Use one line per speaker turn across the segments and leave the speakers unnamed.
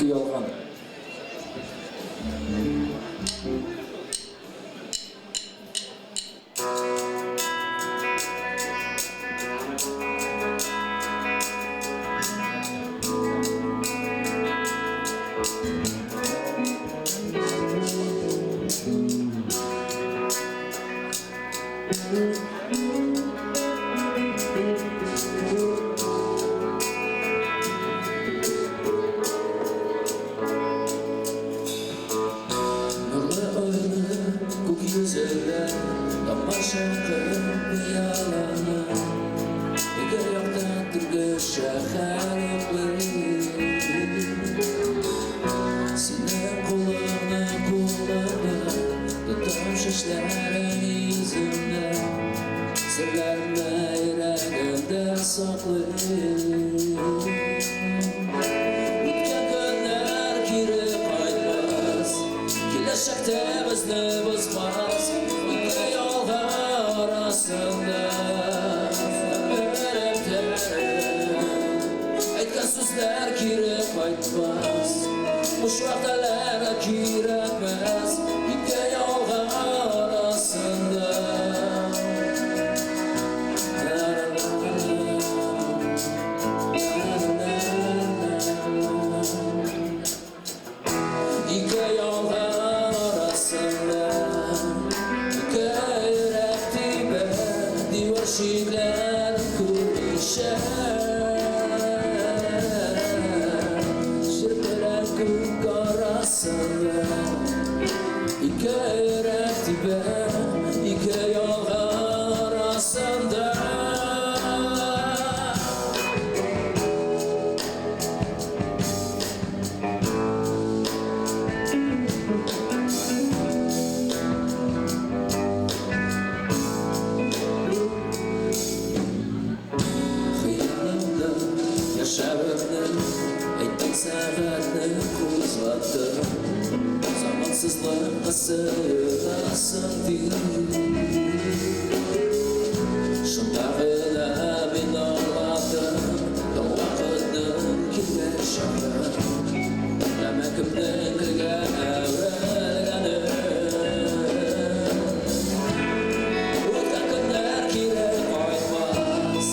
iki yolgan.
Güzeller tamaşakın yalanı Ege yoktadır göşeğerlikleri Sinem kulağına Tutam şişlerin yüzümde Sırlarına yüreğimde saklayayım Bitken günler kiri kaymaz Kileşekte bizni bozmaz İki yollar arasında Ömerem terim Aytkan sözler kiri kaymaz Boş vaktalara kiretmez İki yollar arasında İki yollar arasında İki yürek dibe Divar şiirler kuruşer Şirkeler kuk arasında İki yürek dibe İki yollar arasında Yaşarını, ayttan saatini kuzlattı Zamansızlığa sığınasın değil Şundağıyla beni ağlattı Vakıtın kime şahı Demekimden kırgan evvelgeni Utkan günler kire koymaz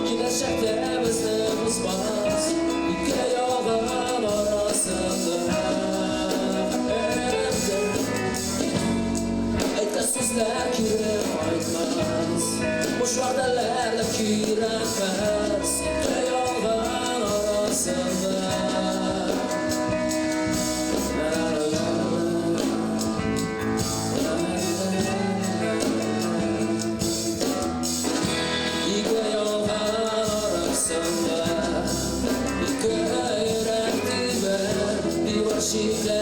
Kileşekte bizni bozmaz İki yollar arasında Aytkan sözler kire koymaz Boş vaktalarla kiretmez İki yollar arasında İki yollar arasında İki yürek dibe Divar şiirler